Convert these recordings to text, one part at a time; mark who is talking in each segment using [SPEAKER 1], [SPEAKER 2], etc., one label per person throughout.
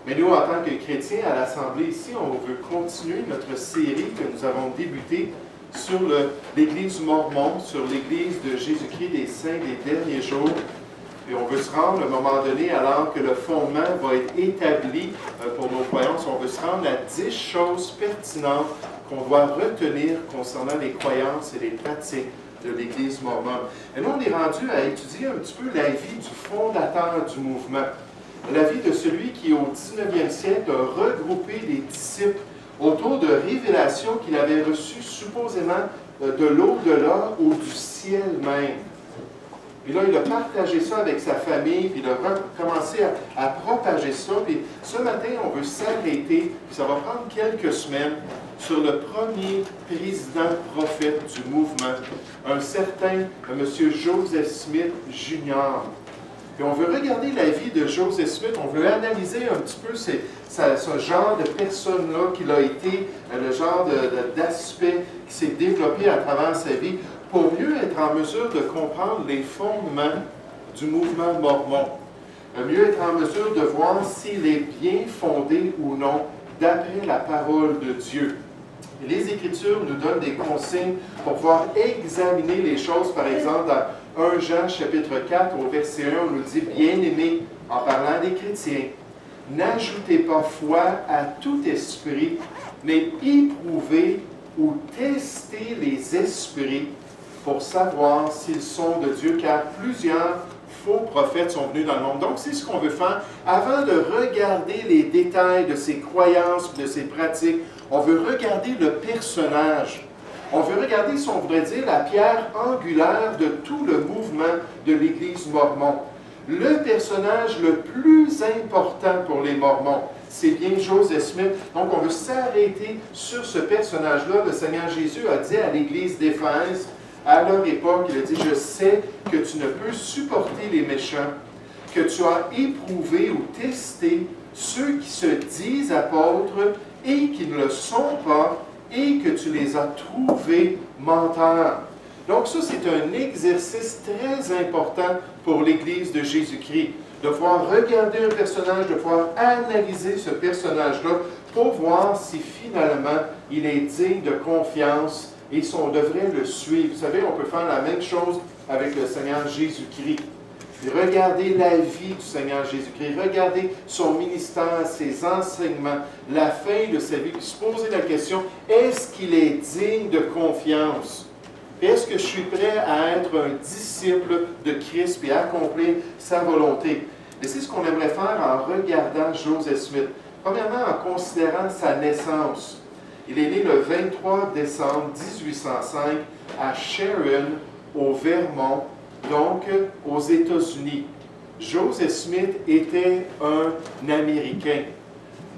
[SPEAKER 1] Mais nous, en tant que chrétiens à l'Assemblée ici, on veut continuer notre série que nous avons débutée sur l'Église mormon, sur l'Église de Jésus-Christ des Saints des derniers jours. Et on veut se rendre, à un moment donné, alors que le fondement va être établi pour nos croyances, on veut se rendre à 10 choses pertinentes qu'on doit retenir concernant les croyances et les pratiques de l'Église mormone. Et là, on est rendu à étudier un petit peu la vie du fondateur du mouvement. La vie de celui qui, au 19e siècle, a regroupé les disciples autour de révélations qu'il avait reçues supposément de l'au-delà ou du ciel même. Puis là, il a partagé ça avec sa famille, puis il a commencé à propager ça. Puis ce matin, on veut s'arrêter, puis ça va prendre quelques semaines, sur le premier président prophète du mouvement, un certain M. Joseph Smith Jr. Puis on veut regarder la vie de Joseph Smith, on veut analyser un petit peu ce genre de personne-là qu'il a été, le genre d'aspect qui s'est développé à travers sa vie, pour mieux être en mesure de comprendre les fondements du mouvement mormon, mieux être en mesure de voir s'il est bien fondé ou non d'après la parole de Dieu. Et les Écritures nous donnent des consignes pour pouvoir examiner les choses. Par exemple, dans 1 Jean chapitre 4, au verset 1, on nous dit « Bien-aimés, en parlant des chrétiens, n'ajoutez pas foi à tout esprit, mais éprouvez ou testez les esprits pour savoir s'ils sont de Dieu, car plusieurs faux prophètes sont venus dans le monde. » Donc, c'est ce qu'on veut faire. Avant de regarder les détails de ses croyances, de ses pratiques, on veut regarder le personnage. On veut regarder, si on voudrait dire, la pierre angulaire de tout le mouvement de l'Église mormon. Le personnage le plus important pour les Mormons, c'est bien Joseph Smith. Donc, on veut s'arrêter sur ce personnage-là. Le Seigneur Jésus a dit à l'Église d'Éphèse, à leur époque, il a dit « Je sais que tu ne peux supporter les méchants, que tu as éprouvé ou testé ceux qui se disent apôtres et qui ne le sont pas, et que tu les as trouvés menteurs. » Donc ça, c'est un exercice très important pour l'Église de Jésus-Christ, de pouvoir regarder un personnage, de pouvoir analyser ce personnage-là pour voir si finalement il est digne de confiance et si on devrait le suivre. Vous savez, on peut faire la même chose avec le Seigneur Jésus-Christ. Regardez la vie du Seigneur Jésus-Christ, regardez son ministère, ses enseignements, la fin de sa vie, puis se poser la question, est-ce qu'il est digne de confiance? Est-ce que je suis prêt à être un disciple de Christ et à accomplir sa volonté? Et c'est ce qu'on aimerait faire en regardant Joseph Smith. Premièrement, en considérant sa naissance. Il est né le 23 décembre 1805 à Sharon, au Vermont, donc aux États-Unis. Joseph Smith était un Américain.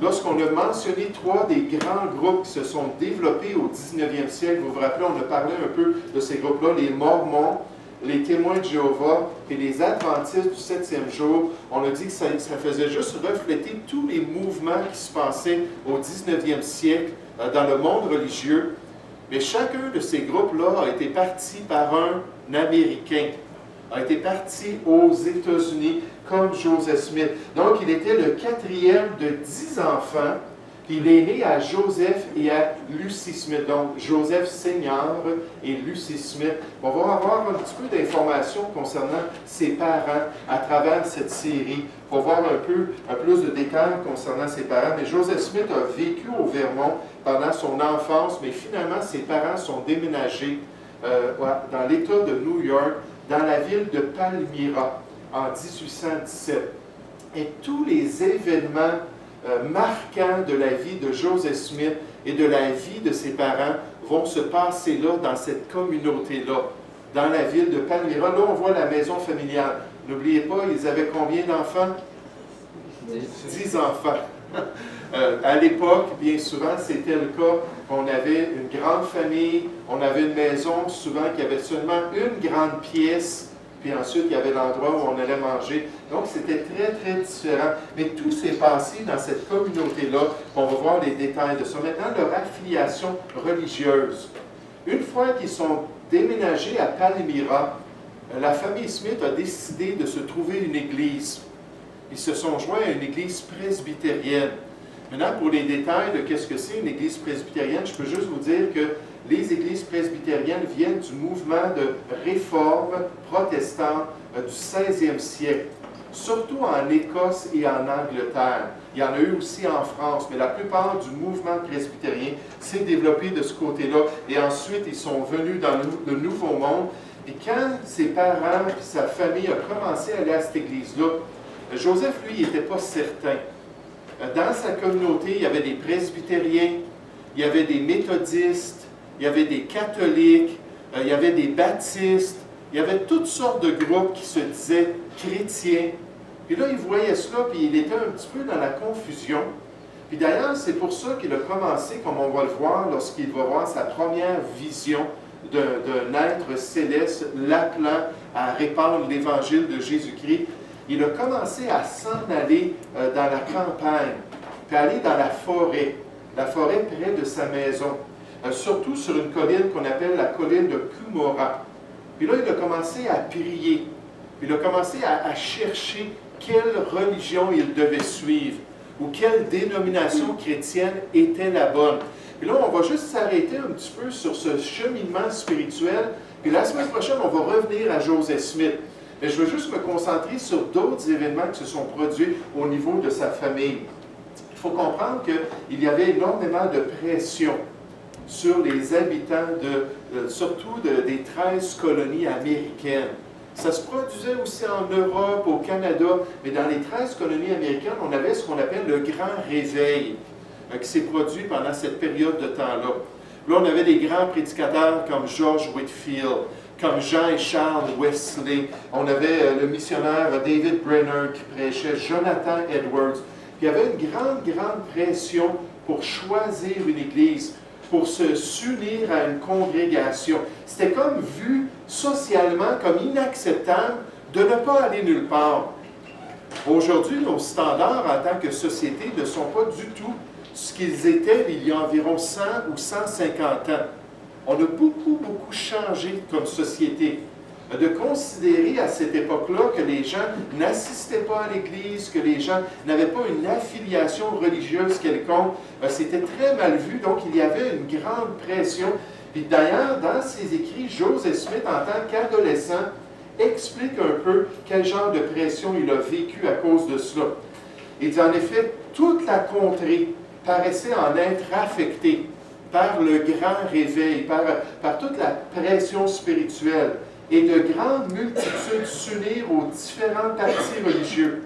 [SPEAKER 1] Lorsqu'on a mentionné 3 des grands groupes qui se sont développés au 19e siècle, vous vous rappelez, on a parlé un peu de ces groupes-là, les Mormons, les Témoins de Jéhovah et les Adventistes du 7e jour. On a dit que ça faisait juste refléter tous les mouvements qui se passaient au 19e siècle dans le monde religieux. Mais chacun de ces groupes-là a été parti par un Américain, a été parti aux États-Unis, comme Joseph Smith. Donc, il était le 4e de 10 enfants. Il est né à Joseph et à Lucy Smith. Donc, Joseph Senior et Lucy Smith. On va avoir un petit peu d'informations concernant ses parents à travers cette série pour voir un peu plus de détails concernant ses parents. Mais Joseph Smith a vécu au Vermont pendant son enfance, mais finalement, ses parents sont déménagés dans l'État de New York, dans la ville de Palmyra, en 1817. Et tous les événements marquants de la vie de Joseph Smith et de la vie de ses parents vont se passer là, dans cette communauté-là, dans la ville de Palmyra. Là, on voit la maison familiale. N'oubliez pas, ils avaient combien d'enfants? 10 enfants. À l'époque, bien souvent, c'était le cas. On avait une grande famille, on avait une maison, souvent, qui avait seulement une grande pièce, puis ensuite, il y avait l'endroit où on allait manger. Donc, c'était très, très différent. Mais tout s'est passé dans cette communauté-là. On va voir les détails de ça. Maintenant, leur affiliation religieuse. Une fois qu'ils sont déménagés à Palmyra, la famille Smith a décidé de se trouver une église. Ils se sont joints à une église presbytérienne. Maintenant, pour les détails de qu'est-ce que c'est une église presbytérienne, je peux juste vous dire que les églises presbytériennes viennent du mouvement de réforme protestant du 16e siècle, surtout en Écosse et en Angleterre. Il y en a eu aussi en France, mais la plupart du mouvement presbytérien s'est développé de ce côté-là. Et ensuite, ils sont venus dans le Nouveau Monde. Et quand ses parents et sa famille ont commencé à aller à cette église-là, Joseph, lui, il n'était pas certain. Dans sa communauté, il y avait des presbytériens, il y avait des méthodistes, il y avait des catholiques, il y avait des baptistes, il y avait toutes sortes de groupes qui se disaient chrétiens. Puis là, il voyait cela, puis il était un petit peu dans la confusion. Puis d'ailleurs, c'est pour ça qu'il a commencé, comme on va le voir, lorsqu'il va voir sa première vision d'un être céleste, l'appelant à répandre l'évangile de Jésus-Christ. Il a commencé à s'en aller dans la campagne, puis aller dans la forêt près de sa maison, surtout sur une colline qu'on appelle la colline de Cumorah. Puis là, il a commencé à prier, puis il a commencé à chercher quelle religion il devait suivre, ou quelle dénomination chrétienne était la bonne. Puis là, on va juste s'arrêter un petit peu sur ce cheminement spirituel, puis la semaine prochaine, on va revenir à Joseph Smith. Mais je veux juste me concentrer sur d'autres événements qui se sont produits au niveau de sa famille. Il faut comprendre qu'il y avait énormément de pression sur les habitants, surtout des 13 colonies américaines. Ça se produisait aussi en Europe, au Canada, mais dans les 13 colonies américaines, on avait ce qu'on appelle le Grand Réveil, qui s'est produit pendant cette période de temps-là. Là, on avait des grands prédicateurs comme George Whitefield, comme Jean et Charles Wesley. On avait le missionnaire David Brenner qui prêchait, Jonathan Edwards. Il y avait une grande pression pour choisir une église, pour s'unir à une congrégation. C'était comme vu socialement comme inacceptable de ne pas aller nulle part. Aujourd'hui, nos standards en tant que société ne sont pas du tout ce qu'ils étaient il y a environ 100 ou 150 ans. On a beaucoup changé comme société. De considérer à cette époque-là que les gens n'assistaient pas à l'Église, que les gens n'avaient pas une affiliation religieuse quelconque, c'était très mal vu, donc il y avait une grande pression. Puis d'ailleurs, dans ses écrits, Joseph Smith, en tant qu'adolescent, explique un peu quel genre de pression il a vécu à cause de cela. Il dit en effet, toute la contrée paraissait en être affectée par le grand réveil, par toute la pression spirituelle, et de grandes multitudes s'unirent aux différents partis religieux,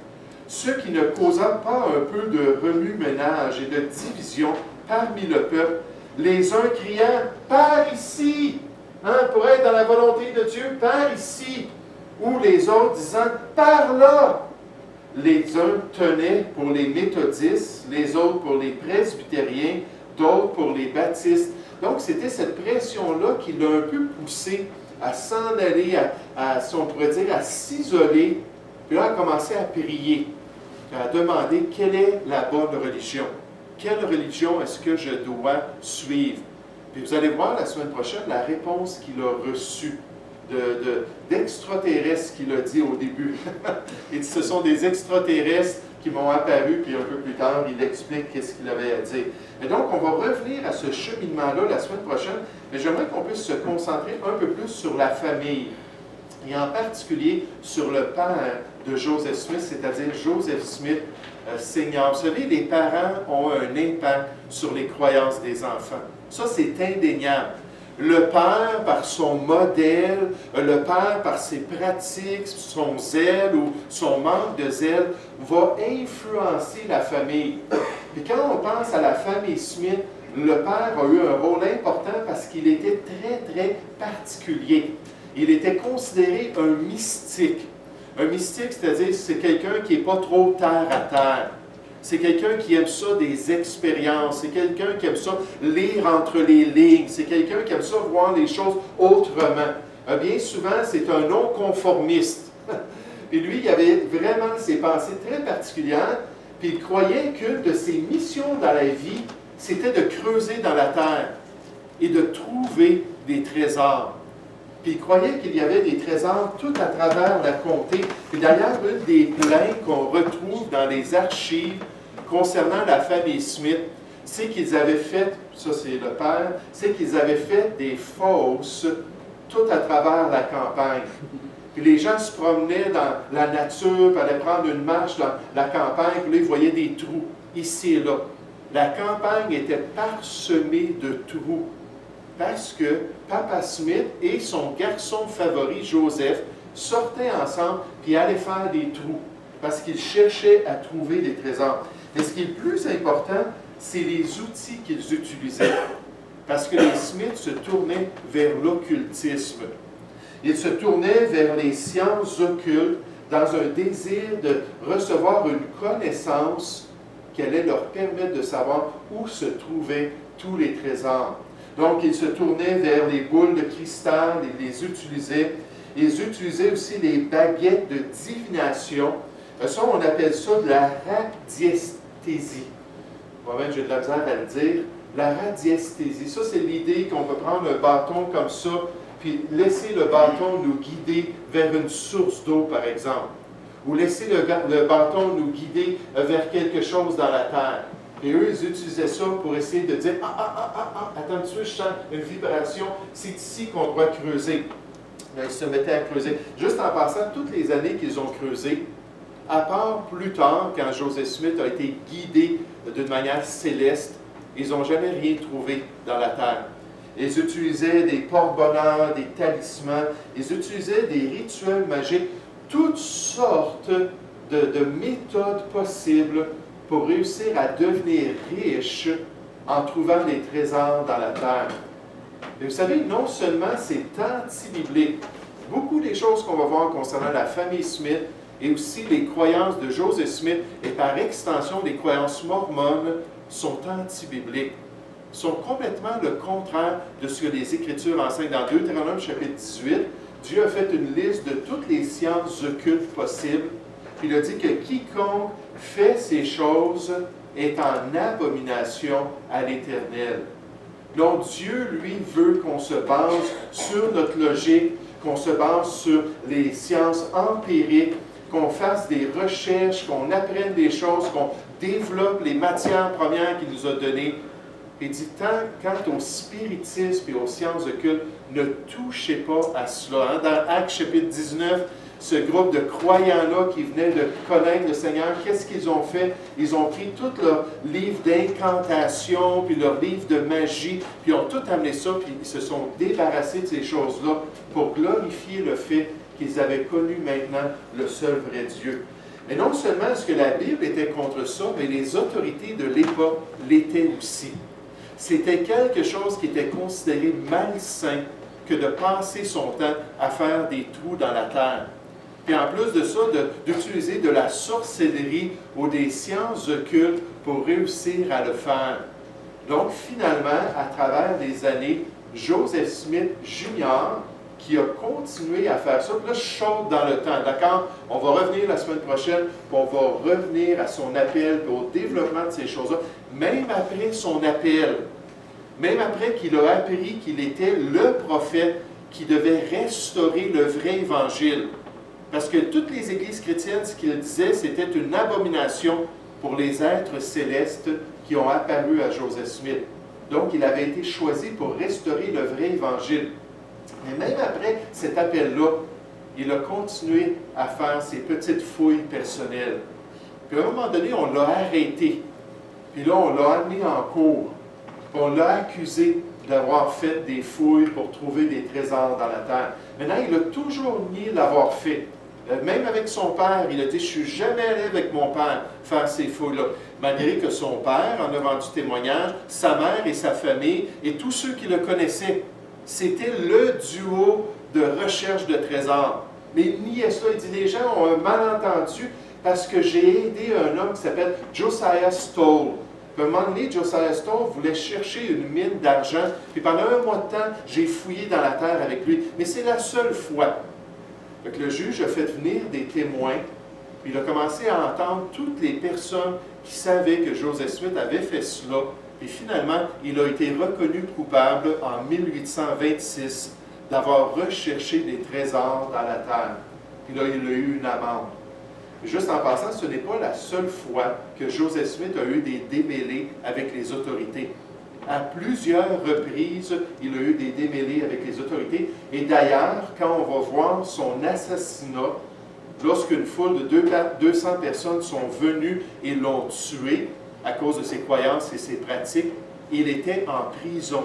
[SPEAKER 1] ce qui ne causa pas un peu de remue-ménage et de division parmi le peuple, les uns criant « Par ici !» pour être dans la volonté de Dieu, « Par ici !» ou les autres disant « Par là !» Les uns tenaient pour les méthodistes, les autres pour les presbytériens, d'autres pour les baptistes. Donc, c'était cette pression-là qui l'a un peu poussé à s'en aller, si on pourrait dire, à s'isoler, puis là, à commencer à prier, à demander quelle est la bonne religion. Quelle religion est-ce que je dois suivre? Puis vous allez voir la semaine prochaine la réponse qu'il a reçue d'extraterrestres qu'il a dit au début. Et ce sont des extraterrestres qui m'ont apparu, puis un peu plus tard, il explique qu'est-ce qu'il avait à dire. Et donc, on va revenir à ce cheminement-là la semaine prochaine, mais j'aimerais qu'on puisse se concentrer un peu plus sur la famille, et en particulier sur le père de Joseph Smith, c'est-à-dire Joseph Smith Senior. Vous savez, les parents ont un impact sur les croyances des enfants. Ça, c'est indéniable. Le père, par son modèle, le père, par ses pratiques, son zèle ou son manque de zèle, va influencer la famille. Et quand on pense à la famille Smith, le père a eu un rôle important parce qu'il était très particulier. Il était considéré un mystique. Un mystique, c'est-à-dire c'est quelqu'un qui n'est pas trop terre à terre. C'est quelqu'un qui aime ça des expériences. C'est quelqu'un qui aime ça lire entre les lignes. C'est quelqu'un qui aime ça voir les choses autrement. Bien souvent, c'est un non-conformiste. Et lui, il avait vraiment ses pensées très particulières. Puis il croyait qu'une de ses missions dans la vie, c'était de creuser dans la terre et de trouver des trésors. Puis il croyait qu'il y avait des trésors tout à travers la comté. Puis d'ailleurs, une des plaintes qu'on retrouve dans les archives concernant la famille Smith, c'est qu'ils avaient fait, ça c'est le père, c'est qu'ils avaient fait des fosses tout à travers la campagne. Puis les gens se promenaient dans la nature, puis allaient prendre une marche dans la campagne, puis là, ils voyaient des trous, ici et là. La campagne était parsemée de trous, parce que Papa Smith et son garçon favori, Joseph, sortaient ensemble, puis allaient faire des trous, parce qu'ils cherchaient à trouver des trésors. Mais ce qui est le plus important, c'est les outils qu'ils utilisaient, parce que les Smiths se tournaient vers l'occultisme. Ils se tournaient vers les sciences occultes dans un désir de recevoir une connaissance qui allait leur permettre de savoir où se trouvaient tous les trésors. Donc, ils se tournaient vers les boules de cristal, ils les utilisaient. Ils utilisaient aussi les baguettes de divination. Ça, on appelle ça de la radiesthésie. Moi-même, j'ai de la misère à le dire. La radiesthésie, ça, c'est l'idée qu'on peut prendre un bâton comme ça, puis laisser le bâton nous guider vers une source d'eau, par exemple. Ou laisser le bâton nous guider vers quelque chose dans la terre. Et eux, ils utilisaient ça pour essayer de dire « attends un petit peu, je sens une vibration, c'est ici qu'on doit creuser. » Ils se mettaient à creuser. Juste en passant, toutes les années qu'ils ont creusé, à part plus tard, quand Joseph Smith a été guidé d'une manière céleste, ils n'ont jamais rien trouvé dans la terre. Ils utilisaient des porte-bonheur, des talismans, ils utilisaient des rituels magiques, toutes sortes de méthodes possibles pour réussir à devenir riche en trouvant des trésors dans la terre. Et vous savez, non seulement c'est anti-biblique, beaucoup des choses qu'on va voir concernant la famille Smith et aussi les croyances de Joseph Smith et par extension les croyances mormones sont anti-bibliques, sont complètement le contraire de ce que les Écritures enseignent. Dans Deutéronome chapitre 18, Dieu a fait une liste de toutes les sciences occultes possibles. Il a dit que quiconque fait ces choses est en abomination à l'Éternel. Donc Dieu, lui, veut qu'on se base sur notre logique, qu'on se base sur les sciences empiriques, qu'on fasse des recherches, qu'on apprenne des choses, qu'on développe les matières premières qu'il nous a données. Il dit, quant au spiritisme et aux sciences occultes, ne touchez pas à cela. Dans Actes chapitre 19, ce groupe de croyants-là qui venaient de connaître le Seigneur, qu'est-ce qu'ils ont fait? Ils ont pris tous leurs livres d'incantation, puis leurs livres de magie, puis ils ont tout amené ça, puis ils se sont débarrassés de ces choses-là pour glorifier le fait qu'ils avaient connu maintenant le seul vrai Dieu. Mais non seulement est-ce que la Bible était contre ça, mais les autorités de l'époque l'étaient aussi. C'était quelque chose qui était considéré malsain que de passer son temps à faire des trous dans la terre. Puis en plus de ça, d'utiliser de la sorcellerie ou des sciences occultes pour réussir à le faire. Donc finalement, à travers les années, Joseph Smith Jr., qui a continué à faire ça, puis là je saute dans le temps, d'accord? On va revenir la semaine prochaine, puis on va revenir à son appel, puis au développement de ces choses-là, même après son appel, même après qu'il a appris qu'il était le prophète qui devait restaurer le vrai évangile. Parce que toutes les églises chrétiennes, ce qu'ils disaient, c'était une abomination pour les êtres célestes qui ont apparu à Joseph Smith. Donc, il avait été choisi pour restaurer le vrai évangile. Mais même après cet appel-là, il a continué à faire ses petites fouilles personnelles. Puis à un moment donné, on l'a arrêté. Puis là, on l'a amené en cours. Puis on l'a accusé d'avoir fait des fouilles pour trouver des trésors dans la terre. Maintenant, il a toujours nié l'avoir fait. Même avec son père, il a dit « Je ne suis jamais allé avec mon père faire ces fouilles-là. » Malgré que son père en a rendu témoignage, sa mère et sa famille et tous ceux qui le connaissaient. C'était le duo de recherche de trésors. Mais il niait cela. Il dit, les gens ont un malentendu parce que j'ai aidé un homme qui s'appelle Josiah Stowell. Puis à un moment donné, Josiah Stowell voulait chercher une mine d'argent. Puis pendant un mois de temps, j'ai fouillé dans la terre avec lui. Mais c'est la seule fois. Donc le juge a fait venir des témoins. Puis il a commencé à entendre toutes les personnes qui savaient que Joseph Smith avait fait cela. Et finalement, il a été reconnu coupable en 1826 d'avoir recherché des trésors dans la terre. Puis là, il a eu une amende. Juste en passant, ce n'est pas la seule fois que Joseph Smith a eu des démêlés avec les autorités. À plusieurs reprises, il a eu des démêlés avec les autorités. Et d'ailleurs, quand on va voir son assassinat, lorsqu'une foule de 200 personnes sont venues et l'ont tué à cause de ses croyances et ses pratiques, il était en prison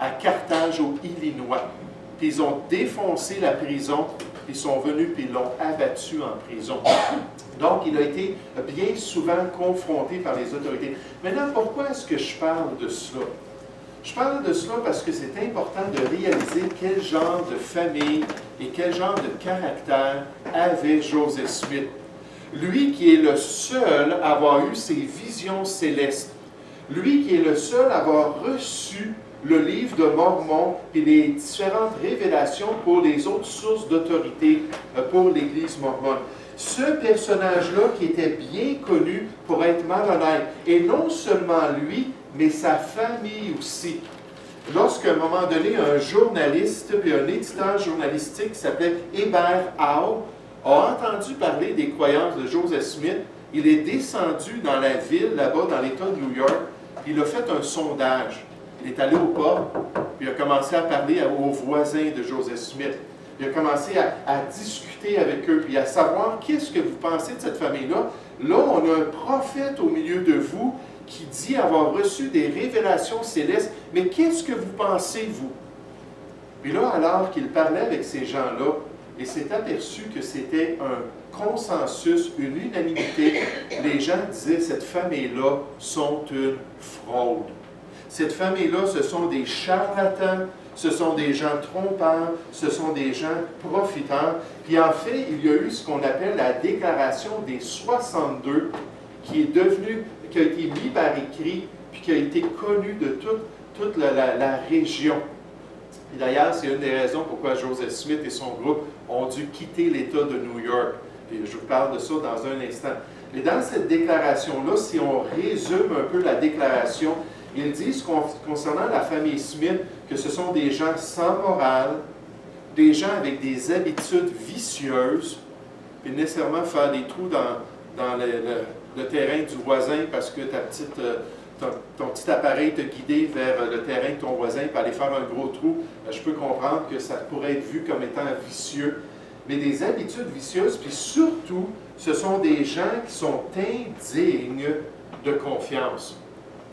[SPEAKER 1] à Carthage, au Illinois. Puis ils ont défoncé la prison, puis ils sont venus puis ils l'ont abattu en prison. Donc, il a été bien souvent confronté par les autorités. Maintenant, pourquoi est-ce que je parle de cela? Je parle de cela parce que c'est important de réaliser quel genre de famille et quel genre de caractère avait Joseph Smith. Lui qui est le seul à avoir eu ses visions célestes. Lui qui est le seul à avoir reçu le livre de Mormon et les différentes révélations pour les autres sources d'autorité pour l'Église mormone. Ce personnage-là qui était bien connu pour être malhonnête, et non seulement lui, mais sa famille aussi. Lorsqu'à un moment donné, un journaliste, puis un éditeur journalistique qui s'appelait Hébert Howe, a entendu parler des croyances de Joseph Smith, il est descendu dans la ville, là-bas, dans l'État de New York, puis il a fait un sondage. Il est allé au pub, puis il a commencé à parler aux voisins de Joseph Smith. Il a commencé à discuter avec eux, puis à savoir qu'est-ce que vous pensez de cette famille-là. Là, on a un prophète au milieu de vous qui dit avoir reçu des révélations célestes, mais qu'est-ce que vous pensez, vous? Puis là, alors qu'il parlait avec ces gens-là, il s'est aperçu que c'était un consensus, une unanimité. Les gens disaient, cette famille-là sont une fraude. Cette famille-là, ce sont des charlatans, ce sont des gens trompeurs, ce sont des gens profiteurs. Puis en fait, il y a eu ce qu'on appelle la déclaration des 62, qui est devenue, qui a été mis par écrit, puis qui a été connue de toute la région. Et d'ailleurs, c'est une des raisons pourquoi Joseph Smith et son groupe ont dû quitter l'État de New York. Et je vous parle de ça dans un instant. Et dans cette déclaration-là, si on résume un peu la déclaration, ils disent concernant la famille Smith que ce sont des gens sans morale, des gens avec des habitudes vicieuses, puis nécessairement faire des trous dans le terrain du voisin parce que ton petit appareil te guidé vers le terrain de ton voisin pour aller faire un gros trou. Je peux comprendre que ça pourrait être vu comme étant vicieux. Mais des habitudes vicieuses, puis surtout, ce sont des gens qui sont indignes de confiance.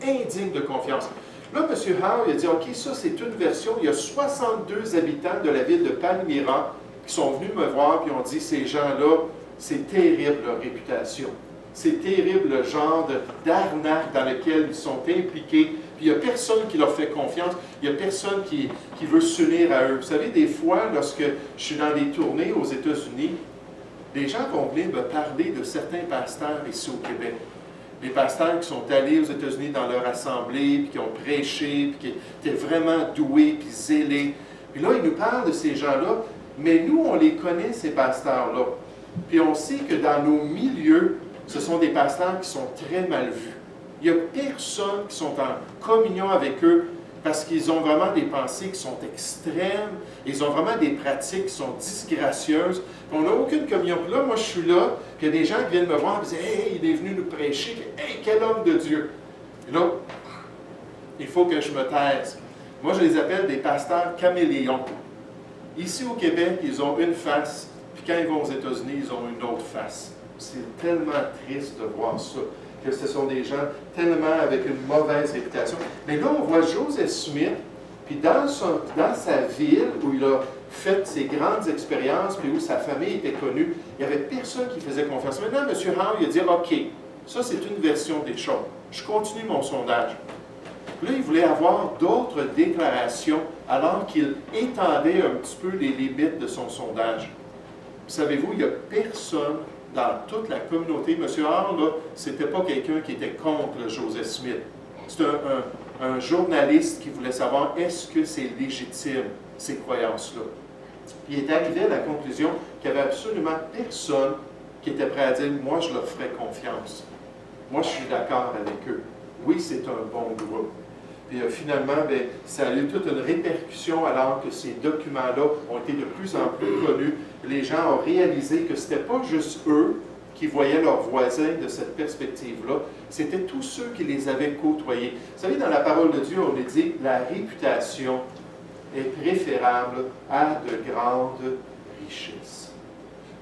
[SPEAKER 1] Indignes de confiance. Là, M. Howe, il a dit, OK, ça c'est une version. Il y a 62 habitants de la ville de Palmyra qui sont venus me voir et ont dit, ces gens-là, c'est terrible leur réputation. C'est terrible le genre d'arnaque dans lequel ils sont impliqués. Puis il n'y a personne qui leur fait confiance. Il n'y a personne qui veut s'unir à eux. Vous savez, des fois, lorsque je suis dans des tournées aux États-Unis, les gens vont venir me parler de certains pasteurs ici au Québec. Des pasteurs qui sont allés aux États-Unis dans leur assemblée, puis qui ont prêché, puis qui étaient vraiment doués, puis zélés. Puis là, ils nous parlent de ces gens-là, mais nous, on les connaît, ces pasteurs-là. Puis on sait que dans nos milieux, ce sont des pasteurs qui sont très mal vus. Il n'y a personne qui sont en communion avec eux parce qu'ils ont vraiment des pensées qui sont extrêmes, ils ont vraiment des pratiques qui sont disgracieuses. On n'a aucune communion. Puis là, moi, je suis là, puis il y a des gens qui viennent me voir et disent « Hey, il est venu nous prêcher. Hey, quel homme de Dieu! » Et là, il faut que je me taise. Moi, je les appelle des pasteurs caméléons. Ici au Québec, ils ont une face, puis quand ils vont aux États-Unis, ils ont une autre face. C'est tellement triste de voir ça, que ce sont des gens tellement avec une mauvaise réputation. Mais là, on voit Joseph Smith, puis dans sa ville, où il a fait ses grandes expériences, puis où sa famille était connue, il n'y avait personne qui faisait confiance. Maintenant, M. Howe, il a dit, OK, ça c'est une version des choses. Je continue mon sondage. Là, il voulait avoir d'autres déclarations, alors qu'il étendait un petit peu les limites de son sondage. Savez-vous, il n'y a personne dans toute la communauté. M. Howe, ce n'était pas quelqu'un qui était contre Joseph Smith. C'est un journaliste qui voulait savoir est-ce que c'est légitime, ces croyances-là. Il est arrivé à la conclusion qu'il n'y avait absolument personne qui était prêt à dire « Moi, je leur ferai confiance. Moi, je suis d'accord avec eux. Oui, c'est un bon groupe. » Puis finalement, bien, ça a eu toute une répercussion alors que ces documents-là ont été de plus en plus connus. Les gens ont réalisé que ce n'était pas juste eux qui voyaient leurs voisins de cette perspective-là, c'était tous ceux qui les avaient côtoyés. Vous savez, dans la parole de Dieu, on est dit « la réputation est préférable à de grandes richesses ».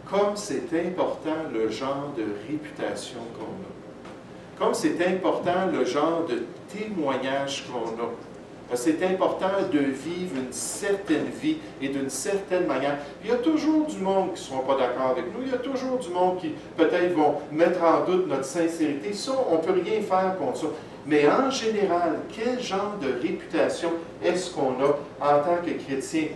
[SPEAKER 1] Comme c'est important le genre de réputation qu'on a. Comme c'est important le genre de témoignage qu'on a. C'est important de vivre une certaine vie et d'une certaine manière. Il y a toujours du monde qui ne seront pas d'accord avec nous. Il y a toujours du monde qui peut-être vont mettre en doute notre sincérité. Ça, on ne peut rien faire contre ça. Mais en général, quel genre de réputation est-ce qu'on a en tant que chrétien?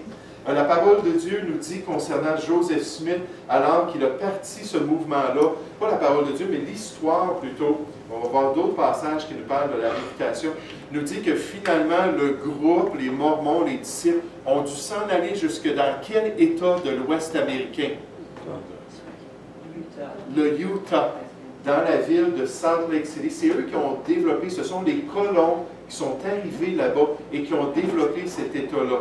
[SPEAKER 1] La parole de Dieu nous dit concernant Joseph Smith, alors qu'il a parti ce mouvement-là, pas la parole de Dieu, mais l'histoire plutôt, on va voir d'autres passages qui nous parlent de la réputation, nous dit que finalement le groupe, les Mormons, les disciples, ont dû s'en aller jusque dans quel État de l'Ouest américain? Le Utah, dans la ville de Salt Lake City. C'est eux qui ont développé, ce sont les colons qui sont arrivés là-bas et qui ont développé cet État-là.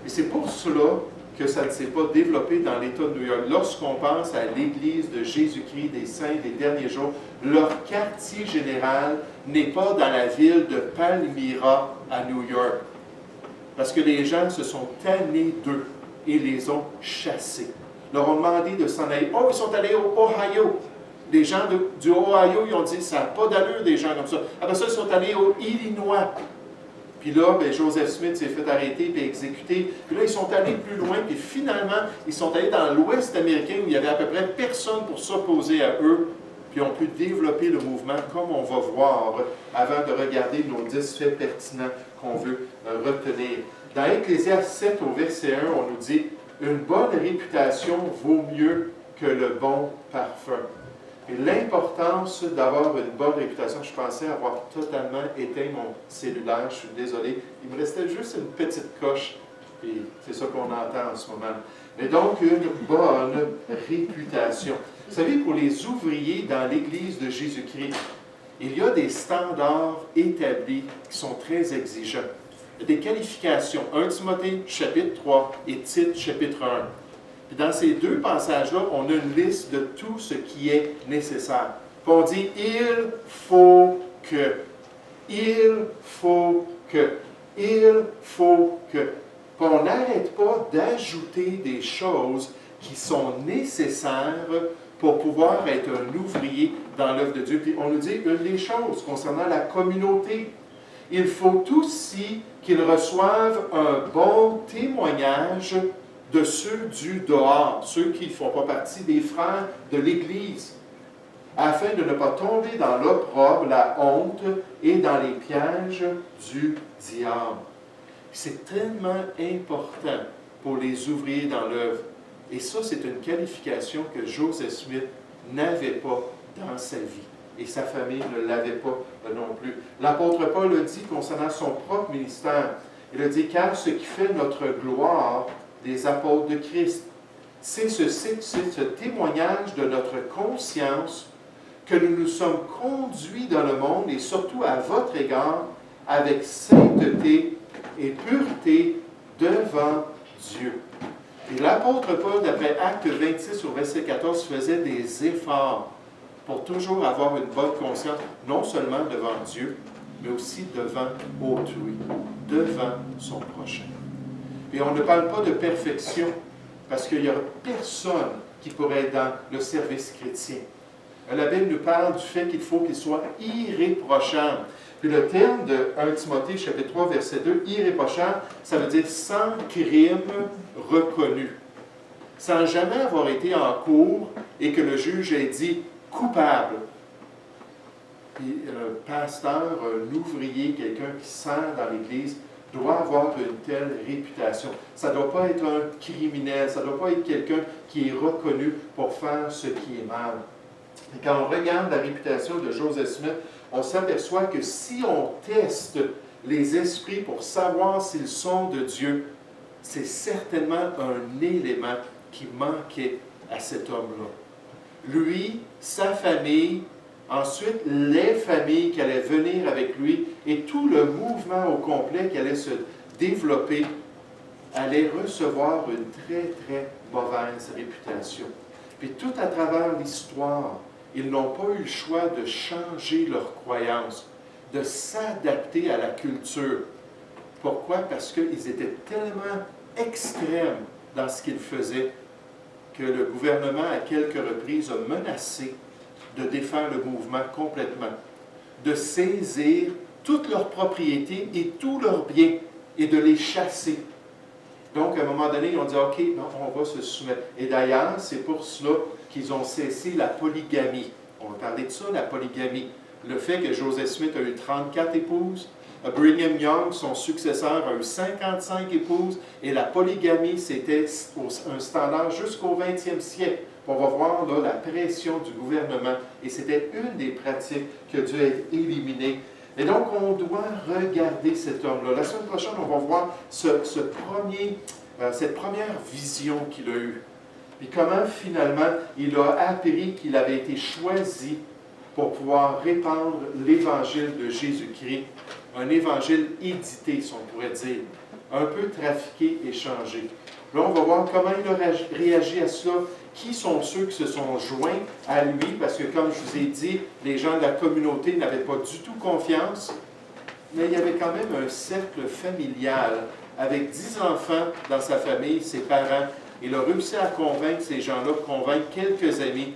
[SPEAKER 1] Et c'est pour cela que ça ne s'est pas développé dans l'État de New York. Lorsqu'on pense à l'Église de Jésus-Christ des Saints des derniers jours, leur quartier général n'est pas dans la ville de Palmyra à New York. Parce que les gens se sont tannés d'eux et les ont chassés. Ils leur ont demandé de s'en aller. Oh, ils sont allés au Ohio. Les gens du Ohio, ils ont dit, ça n'a pas d'allure des gens comme ça. Après ça, ils sont allés au Illinois. Puis là, bien, Joseph Smith s'est fait arrêter et exécuter. Puis là, ils sont allés plus loin. Puis finalement, ils sont allés dans l'Ouest américain où il n'y avait à peu près personne pour s'opposer à eux. Puis ont pu développer le mouvement comme on va voir avant de regarder nos 10 faits pertinents qu'on veut retenir. Dans Ecclésiaste 7 au verset 1, on nous dit « Une bonne réputation vaut mieux que le bon parfum ». Et l'importance d'avoir une bonne réputation, je pensais avoir totalement éteint mon cellulaire, je suis désolé. Il me restait juste une petite coche, et c'est ça qu'on entend en ce moment. Mais donc, une bonne réputation. Vous savez, pour les ouvriers dans l'Église de Jésus-Christ, il y a des standards établis qui sont très exigeants. Il y a des qualifications. 1 Timothée, chapitre 3, et Tite, chapitre 1. Puis dans ces deux passages-là, on a une liste de tout ce qui est nécessaire. Puis on dit « il faut que »,« il faut que »,« il faut que ». Puis on n'arrête pas d'ajouter des choses qui sont nécessaires pour pouvoir être un ouvrier dans l'œuvre de Dieu. Puis on nous dit une des choses concernant la communauté. Il faut aussi qu'ils reçoivent un bon témoignage de ceux du dehors, ceux qui ne font pas partie des frères de l'Église, afin de ne pas tomber dans l'opprobre, la honte et dans les pièges du diable. C'est tellement important pour les ouvriers dans l'œuvre. Et ça, c'est une qualification que Joseph Smith n'avait pas dans sa vie. Et sa famille ne l'avait pas non plus. L'apôtre Paul le dit concernant son propre ministère. Il a dit « Car ce qui fait notre gloire des apôtres de Christ, c'est ce témoignage de notre conscience que nous nous sommes conduits dans le monde et surtout à votre égard avec sainteté et pureté devant Dieu. » Et l'apôtre Paul, d'après Actes 26 au verset 14, faisait des efforts pour toujours avoir une bonne conscience, non seulement devant Dieu, mais aussi devant autrui, devant son prochain. Et on ne parle pas de perfection, parce qu'il n'y a personne qui pourrait être dans le service chrétien. La Bible nous parle du fait qu'il faut qu'il soit irréprochable. Puis le terme de 1 Timothée, chapitre 3, verset 2, irréprochable, ça veut dire sans crime reconnu. Sans jamais avoir été en cour et que le juge ait dit coupable. Puis un pasteur, un ouvrier, quelqu'un qui sert dans l'Église, doit avoir une telle réputation. Ça ne doit pas être un criminel, ça ne doit pas être quelqu'un qui est reconnu pour faire ce qui est mal. Et quand on regarde la réputation de Joseph Smith, on s'aperçoit que si on teste les esprits pour savoir s'ils sont de Dieu, c'est certainement un élément qui manquait à cet homme-là. Lui, sa famille, Ensuite, les familles qui allaient venir avec lui et tout le mouvement au complet qui allait se développer allait recevoir une très, très mauvaise réputation. Puis tout à travers l'histoire, ils n'ont pas eu le choix de changer leurs croyances, de s'adapter à la culture. Pourquoi? Parce qu'ils étaient tellement extrêmes dans ce qu'ils faisaient que le gouvernement, à quelques reprises, a menacé de défaire le mouvement complètement, de saisir toutes leurs propriétés et tous leurs biens et de les chasser. Donc, à un moment donné, ils ont dit, OK, non, on va se soumettre. Et d'ailleurs, c'est pour cela qu'ils ont cessé la polygamie. On va parler de ça, la polygamie. Le fait que Joseph Smith a eu 34 épouses, Brigham Young, son successeur, a eu 55 épouses, et la polygamie, c'était un standard jusqu'au 20e siècle. On va voir là, la pression du gouvernement, et c'était une des pratiques qui a dû être éliminée. Et donc, on doit regarder cet homme-là. La semaine prochaine, on va voir cette première vision qu'il a eue. Et comment, finalement, il a appris qu'il avait été choisi pour pouvoir répandre l'Évangile de Jésus-Christ. Un évangile édité, si on pourrait dire. Un peu trafiqué et changé. Là, on va voir comment il a réagi à cela. Qui sont ceux qui se sont joints à lui? Parce que, comme je vous ai dit, les gens de la communauté n'avaient pas du tout confiance. Mais il y avait quand même un cercle familial avec 10 enfants dans sa famille, ses parents. Il a réussi à convaincre ces gens-là, convaincre quelques amis.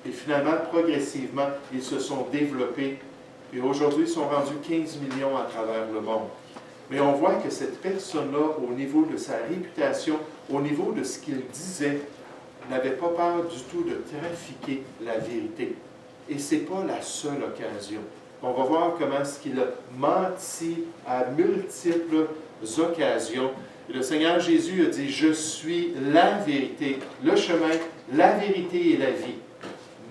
[SPEAKER 1] Et finalement, progressivement, ils se sont développés. Et aujourd'hui, ils sont rendus 15 millions à travers le monde. Mais on voit que cette personne-là, au niveau de sa réputation, au niveau de ce qu'il disait, n'avait pas peur du tout de trafiquer la vérité. Et ce n'est pas la seule occasion. On va voir comment est-ce qu'il a menti à multiples occasions. Et le Seigneur Jésus a dit, « Je suis la vérité, le chemin, la vérité et la vie.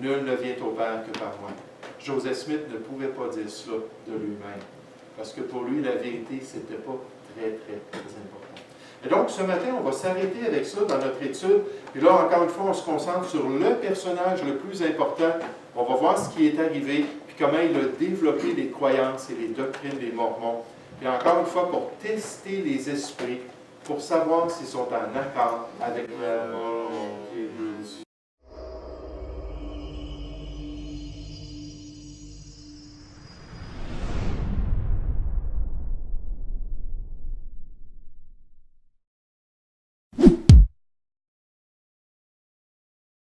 [SPEAKER 1] Nul ne vient au Père que par moi. » Joseph Smith ne pouvait pas dire cela de lui-même. Parce que pour lui, la vérité, ce n'était pas très, très, très important. Et donc, ce matin, on va s'arrêter avec ça dans notre étude. Puis là, encore une fois, on se concentre sur le personnage le plus important. On va voir ce qui est arrivé, puis comment il a développé les croyances et les doctrines des Mormons. Puis encore une fois, pour tester les esprits, pour savoir s'ils sont en accord avec